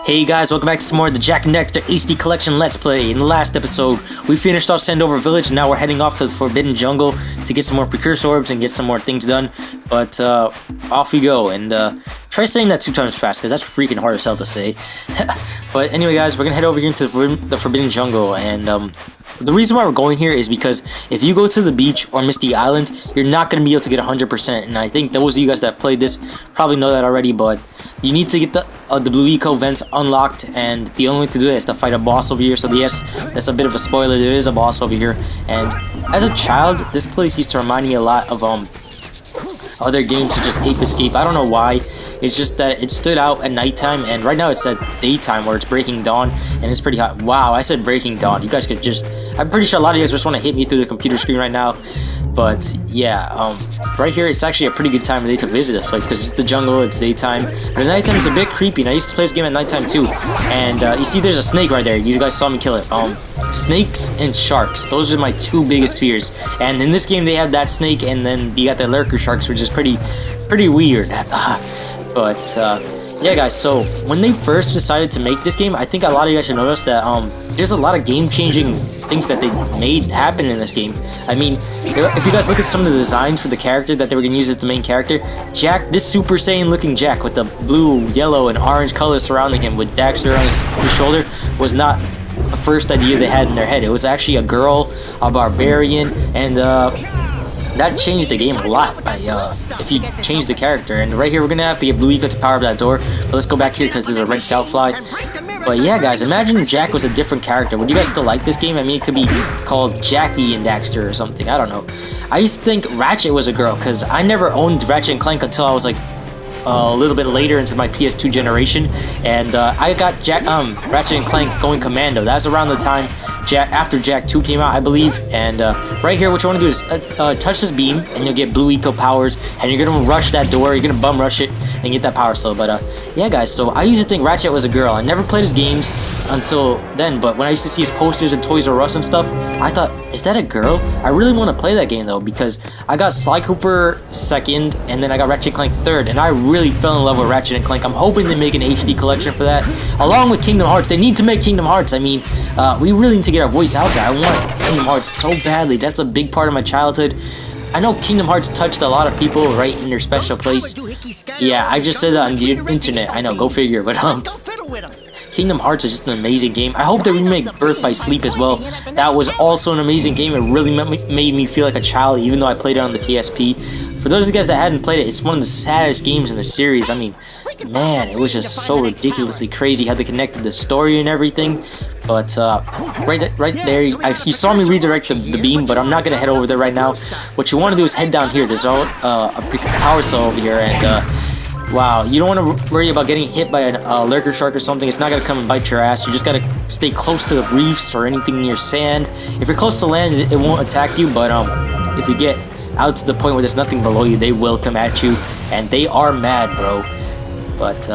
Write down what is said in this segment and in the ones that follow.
Hey guys, welcome back to some more of the Jak and Daxter HD Collection Let's Play. In the last episode, we finished our Sandover Village, and now we're heading off to the Forbidden Jungle to get some more Precursor orbs and get some more things done. But off we go, and try saying that 2 times fast, because that's freaking hard as hell to say. But anyway guys, we're gonna head over here into the Forbidden Jungle, and the reason why we're going here is because if you go to the beach or Misty Island, you're not going to be able to get 100%. And I think those of you guys that played this probably know that already, but you need to get the blue eco vents unlocked, and the only way to do it is to fight a boss over here. So yes, that's a bit of a spoiler, there is a boss over here. And as a child, this place used to remind me a lot of other games such as Ape Escape. I don't know why. It's just that it stood out at nighttime, and right now it's at daytime where it's breaking dawn, and it's pretty hot. Wow, I said breaking dawn. You guys could just... I'm pretty sure a lot of you guys just want to hit me through the computer screen right now. But yeah, right here it's actually a pretty good time of day to visit this place because it's the jungle, it's daytime. But at nighttime it's a bit creepy, and I used to play this game at nighttime too. And you see there's a snake right there. You guys saw me kill it. Snakes and sharks, those are my 2 biggest fears. And in this game they have that snake, and then you got the lurker sharks, which is pretty weird. But yeah guys, so when they first decided to make this game, I think a lot of you guys should notice that there's a lot of game-changing things that they made happen in this game. I mean, if you guys look at some of the designs for the character that they were going to use as the main character, Jak, this Super Saiyan looking Jak with the blue, yellow, and orange colors surrounding him with Daxter on his shoulder was not the first idea they had in their head. It was actually a girl, a barbarian, and that changed the game a lot if you change the character. And right here we're gonna have to get blue eco to power up that door, but let's go back here because there's a red scout fly. But yeah guys, imagine if Jak was a different character. Would you guys still like this game? I mean, it could be called Jak and Daxter or something, I don't know. I used to think Ratchet was a girl because I never owned Ratchet and Clank until I was like a little bit later into my PS2 generation, and I got Ratchet and Clank going commando. That's around the time after Jak 2 came out, I believe. And right here, what you want to do is touch this beam, and you'll get blue eco powers, and you're gonna rush that door. You're gonna bum rush it and get that power cell. But yeah, guys. So I used to think Ratchet was a girl. I never played his games until then, but when I used to see his posters and Toys R Us and stuff, I thought, is that a girl? I really want to play that game though, because I got Sly Cooper 2nd, and then I got Ratchet and Clank 3rd, and I really fell in love with Ratchet and Clank. I'm hoping they make an HD collection for that, along with Kingdom Hearts. They need to make Kingdom Hearts. I mean, we really need to get our voice out there. I want Kingdom Hearts so badly. That's a big part of my childhood. I know Kingdom Hearts touched a lot of people right in their special place. Yeah, I just said that on the internet. I know, go figure. But Kingdom Hearts is just an amazing game. I hope they remake Birth by Sleep as well. That was also an amazing game. It really made me feel like a child, even though I played it on the PSP. For those of you guys that hadn't played it, it's one of the saddest games in the series. I mean, man, it was just so ridiculously crazy how they connected the story and everything. But right there, you saw me redirect the beam, but I'm not gonna head over there right now. What you want to do is head down here. There's a power cell over here, and wow, you don't want to worry about getting hit by a lurker shark or something. It's not gonna come and bite your ass. You just gotta stay close to the reefs or anything near sand. If you're close to land, it won't attack you, but if you get out to the point where there's nothing below you, they will come at you, and they are mad, bro. But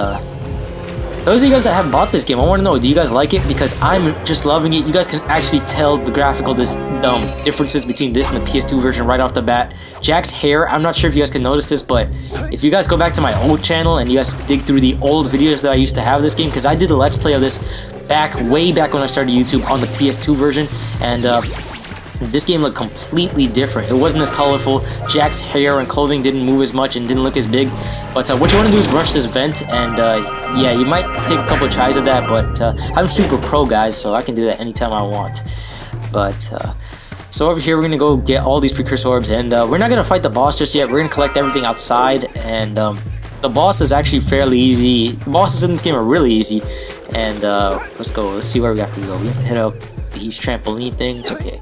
those of you guys that have bought this game, I want to know, do you guys like it? Because I'm just loving it. You guys can actually tell the graphical differences between this and the PS2 version right off the bat. Jak's hair, I'm not sure if you guys can notice this, but if you guys go back to my old channel and you guys dig through the old videos that I used to have this game, because I did a Let's Play of this way back when I started YouTube on the PS2 version, and this game looked completely different. It wasn't as colorful. Jak's hair and clothing didn't move as much and didn't look as big. But what you want to do is rush this vent, and yeah, you might take a couple of tries of that, but I'm super pro, guys, so I can do that anytime I want. But so over here, we're gonna go get all these Precursor orbs, and we're not gonna fight the boss just yet. We're gonna collect everything outside, and the boss is actually fairly easy. The bosses in this game are really easy, and let's go. Let's see where we have to go. We have to hit up these trampoline things. Okay.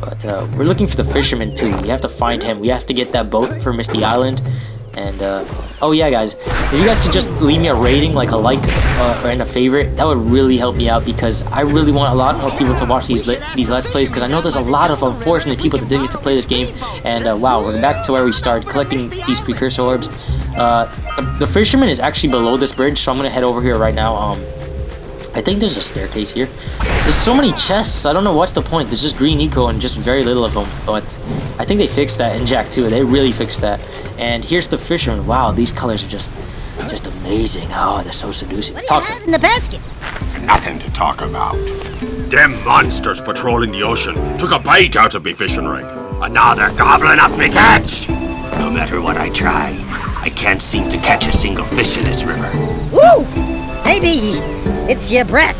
But we're looking for the fisherman too. We have to find him. We have to get that boat for Misty Island. And oh yeah, guys, if you guys could just leave me a rating, like a like and a favorite, that would really help me out, because I really want a lot more people to watch these Let's Plays, because I know there's a lot of unfortunate people that didn't get to play this game. And wow, we're back to where we started, collecting these Precursor orbs. The fisherman is actually below this bridge, so I'm gonna head over here right now. I think there's a staircase here. There's so many chests, I don't know what's the point. There's just green eco and just very little of them. But I think they fixed that in Jak 2. They really fixed that. And here's the fisherman. Wow, these colors are just just amazing. Oh, they're so seducing. Talk to in the basket. Nothing to talk about. Them monsters patrolling the ocean took a bite out of me fishing rig, and now they're gobbling up me catch. No matter what I try, I can't seem to catch a single fish in this river. Woo! Maybe it's your breath.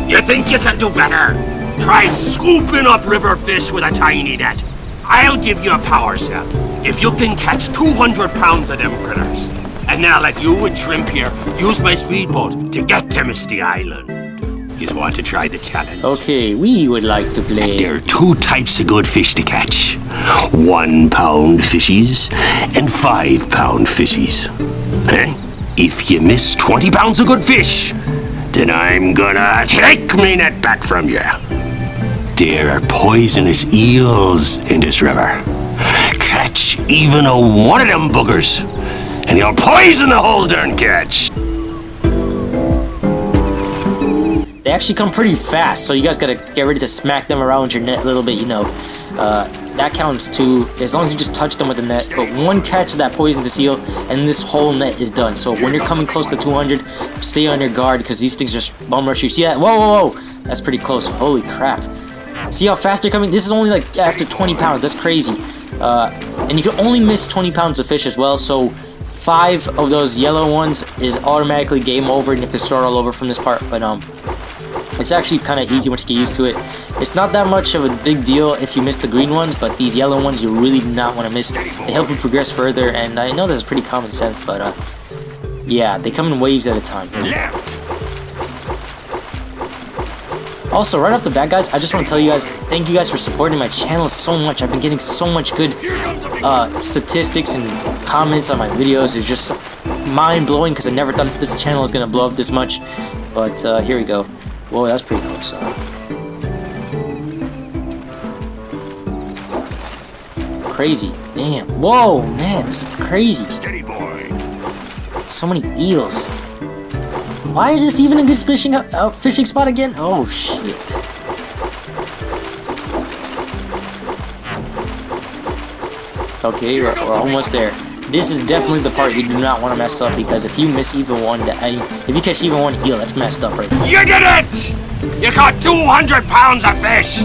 You think you can do better? Try scooping up river fish with a tiny net. I'll give you a power cell if you can catch 200 pounds of them critters. And then I'll let you and Shrimp here use my speedboat to get to Misty Island. You want to try the challenge? Okay, we would like to play. There are two types of good fish to catch. 1 pound fishies and 5 pound fishies. Eh? If you miss 20 pounds of good fish, then I'm gonna take me net back from you. There are poisonous eels in this river. Catch even one of them buggers, and you'll poison the whole darn catch. They actually come pretty fast, so you guys gotta get ready to smack them around with your net a little bit, you know. That counts too, as long as you just touch them with the net. But one catch of that poisonous eel, and this whole net is done. So when you're coming close to 200, stay on your guard, because these things just bum rush you. See that? Whoa, whoa, whoa! That's pretty close. Holy crap. See how fast they're coming? This is only like after 20 pounds. That's crazy. And you can only miss 20 pounds of fish as well, so 5 of those yellow ones is automatically game over, and you have to start all over from this part. But it's actually kind of easy once you get used to it. It's not that much of a big deal if you miss the green ones, but these yellow ones you really do not want to miss. They help you progress further, and I know this is pretty common sense, but yeah, they come in waves at a time. Left. Also, right off the bat, guys, I just want to tell you guys, thank you guys for supporting my channel so much. I've been getting so much good statistics and comments on my videos. It's just mind-blowing, because I never thought this channel was going to blow up this much. But here we go. Whoa, that's pretty close. Crazy. Damn. Whoa, man, it's crazy. Steady, boy. So many eels. Why is this even a good fishing spot again? Oh, shit. Okay, we're almost there. This is definitely the part you do not want to mess up, because if you miss even one, if you catch even one eel, that's messed up right there. You did it! You caught 200 pounds of fish!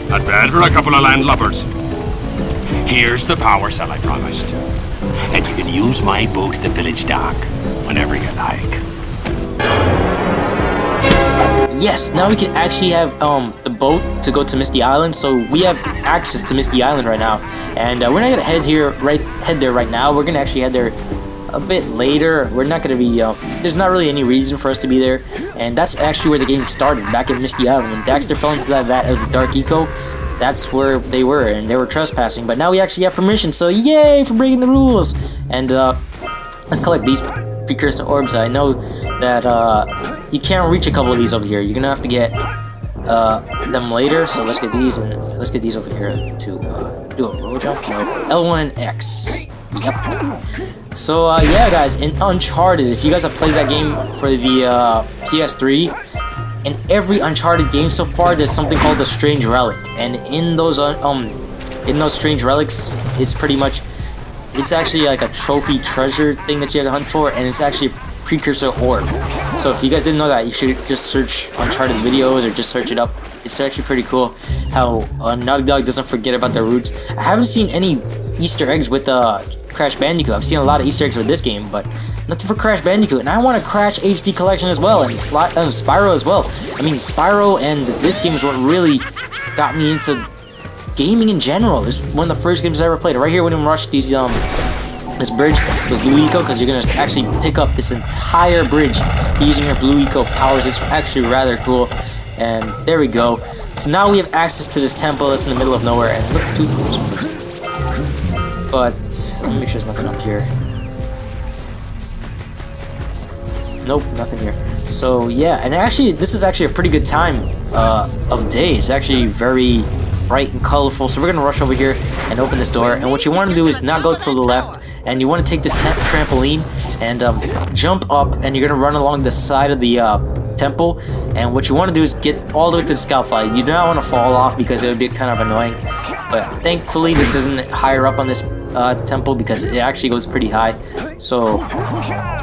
Not bad for a couple of landlubbers. Here's the power cell I promised. And you can use my boat at the village dock whenever you like. Yes, now we can actually have the boat to go to Misty Island, so we have access to Misty Island right now. And we're not gonna head there right now. We're gonna actually head there a bit later. We're not gonna be there's not really any reason for us to be there, and that's actually where the game started, back at Misty Island. When Daxter fell into that vat of the Dark Eco, that's where they were, and they were trespassing. But now we actually have permission, so yay for breaking the rules. And let's collect these Precursor orbs. I know that you can't reach a couple of these over here. You're gonna have to get them later, so let's get these, and let's get these over here to do a roll jump. No, L1 and X. Yep. So yeah, guys, in Uncharted, if you guys have played that game for the PS3, in every Uncharted game so far, there's something called the Strange Relic, and in those Strange Relics is pretty much, it's actually like a trophy treasure thing that you have to hunt for, and it's actually a Precursor orb. So if you guys didn't know that, you should just search Uncharted videos or just search it up. It's actually pretty cool how Naughty Dog doesn't forget about their roots. I haven't seen any Easter eggs with Crash Bandicoot. I've seen a lot of Easter eggs with this game, but nothing for Crash Bandicoot. And I want a Crash HD collection as well, and Spyro as well. I mean, Spyro and this game is what really got me into gaming in general. It's one of the first games I ever played. Right here, when you rush these this bridge with Blue Eco, because you're gonna actually pick up this entire bridge using your Blue Eco powers. It's actually rather cool. And there we go. So now we have access to this temple that's in the middle of nowhere. And look, two doors. But let me make sure there's nothing up here. Nope, nothing here. So yeah, and actually, this is actually a pretty good time of day. It's actually very bright and colorful. So we're gonna rush over here and open this door. And what you want to do is not go to the left, and you want to take this trampoline and jump up, and you're gonna run along the side of the temple. And what you want to do is get all the way to the scoutfly. You do not want to fall off, because it would be kind of annoying. But thankfully, this isn't higher up on this temple because it actually goes pretty high. So,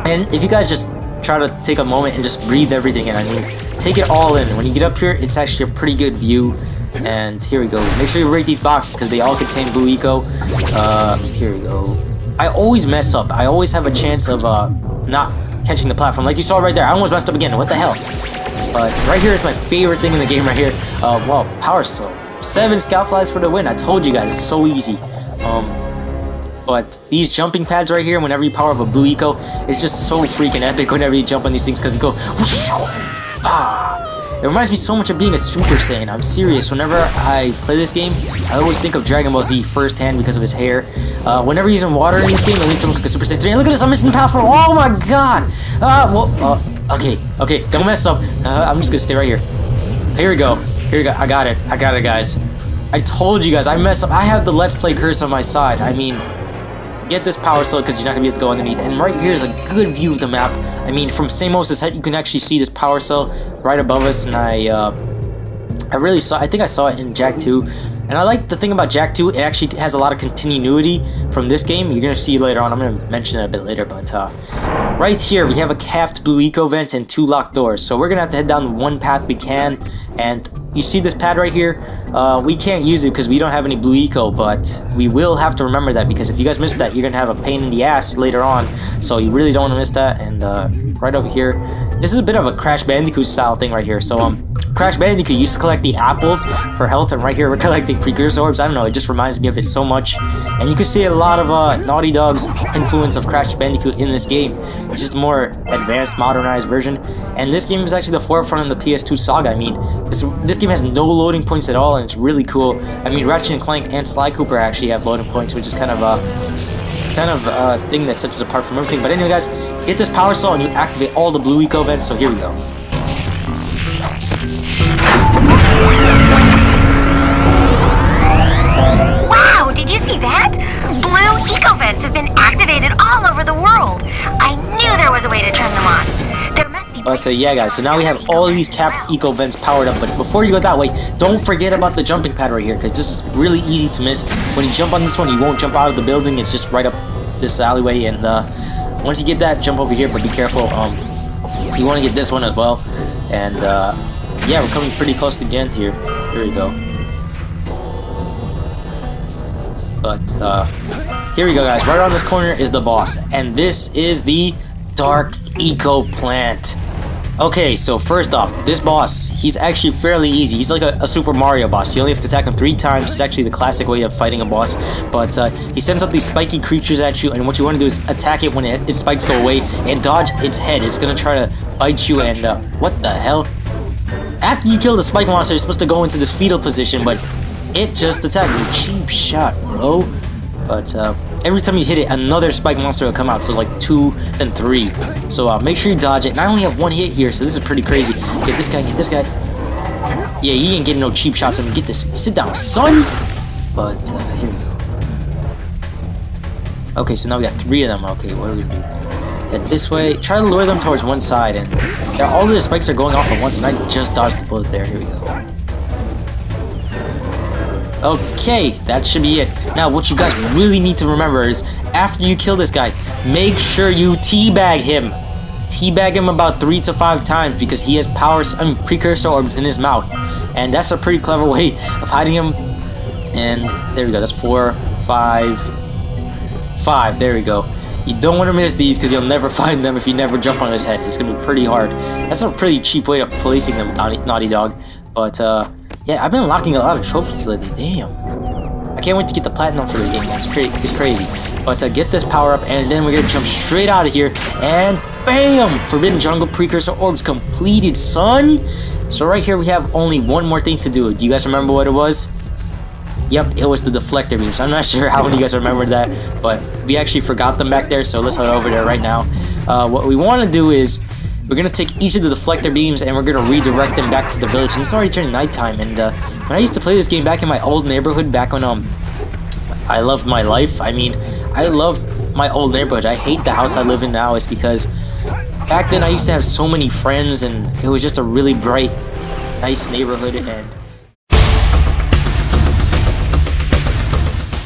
and if you guys just try to take a moment and just breathe everything in, I mean, take it all in. When you get up here, it's actually a pretty good view. And here we go. Make sure you rate these boxes because they all contain blue eco. Here we go. I always mess up. I always have a chance of not catching the platform. Like you saw right there, I almost messed up again. What the hell? But right here is my favorite thing in the game right here. Well, power cell. 7 scout flies for the win. I told you guys, it's so easy. But these jumping pads right here, whenever you power up a blue eco, it's just so freaking epic whenever you jump on these things because you go whoosh, it reminds me so much of being a Super Saiyan. I'm serious. Whenever I play this game, I always think of Dragon Ball Z firsthand because of his hair. Whenever he's in water in this game, it makes him look like a Super Saiyan 3. And look at this, I'm missing the platform. Oh my god! Okay, don't mess up. I'm just gonna stay right here. Here we go. I got it, guys. I told you guys, I messed up. I have the Let's Play curse on my side. I mean, get this power cell because you're not gonna be able to go underneath. And right here is a good view of the map. I mean, from Samos's head, you can actually see this power cell right above us. And I think I saw it in Jak 2. And I like the thing about Jak 2, it actually has a lot of continuity from this game. You're gonna see later on. I'm gonna mention it a bit later, but right here we have a capped blue eco vent and 2 locked doors. So we're gonna have to head down one path we can. And you see this pad right here? We can't use it because we don't have any blue eco, but we will have to remember that because if you guys miss that, you're gonna have a pain in the ass later on. So you really don't want to miss that. And right over here, this is a bit of a Crash Bandicoot style thing right here. So Crash Bandicoot used to collect the apples for health, and right here we're collecting Precursor orbs. I don't know, it just reminds me of it so much. And you can see a lot of Naughty Dog's influence of Crash Bandicoot in this game. It's just a more advanced, modernized version. And this game is actually the forefront of the PS2 saga. I mean, this game has no loading points at all, and it's really cool. I mean, Ratchet and Clank and Sly Cooper actually have loading points, which is kind of a thing that sets it apart from everything. But anyway, guys, get this power cell and you activate all the blue eco vents. So here we go. Wow, did you see that? Blue eco vents have been activated all over the world. I knew there was a way to turn them on. There must be. But yeah, guys, so now we have all of these capped eco vents powered up. But before you go that way, don't forget about the jumping pad right here, because this is really easy to miss. When you jump on this one, you won't jump out of the building. It's just right up this alleyway. And once you get that, jump over here, but be careful. You want to get this one as well. And yeah, we're coming pretty close to the end here. Here we go. But here we go, guys. Right around this corner is the boss, and this is the Dark Eco Plant. Okay, so first off, this boss, he's actually fairly easy. He's like a Super Mario boss. You only have to attack him 3 times. It's actually the classic way of fighting a boss. But he sends out these spiky creatures at you, and what you want to do is attack it when its spikes go away and dodge its head. It's going to try to bite you, and what the hell? After you kill the spike monster, you're supposed to go into this fetal position, but it just attacked me. Cheap shot, bro. But every time you hit it, another spike monster will come out. So like 2, then 3. So make sure you dodge it. And I only have 1 hit here, so this is pretty crazy. Get this guy, get this guy. Yeah, he ain't getting no cheap shots on me. Get this. Sit down, son. But here we go. Okay, so now we got 3 of them. Okay, what are we gonna do? Head this way. Try to lure them towards one side, and all of the spikes are going off at once, and I just dodged the bullet there. Here we go. Okay, that should be it. Now, what you guys really need to remember is, after you kill this guy, make sure you teabag him. Teabag him about 3 to 5 times, because he has precursor orbs in his mouth. And that's a pretty clever way of hiding him. And there we go, that's 4, 5, 5, there we go. You don't want to miss these, because you'll never find them if you never jump on his head. It's going to be pretty hard. That's a pretty cheap way of placing them, Naughty Dog. But, yeah, I've been unlocking a lot of trophies lately. Damn. I can't wait to get the platinum for this game. It's crazy. But get this power up, and then we're going to jump straight out of here. And bam! Forbidden Jungle Precursor Orbs completed, son! So right here we have only one more thing to do. Do you guys remember what it was? Yep, it was the deflector beams. I'm not sure how many of you guys remembered that, but we actually forgot them back there, so let's head over there right now. What we want to do is, we're going to take each of the deflector beams and we're going to redirect them back to the village. And it's already turning nighttime, and when I used to play this game back in my old neighborhood, back when I loved my life, I mean, I loved my old neighborhood. I hate the house I live in now, is because back then I used to have so many friends, and it was just a really bright, nice neighborhood, and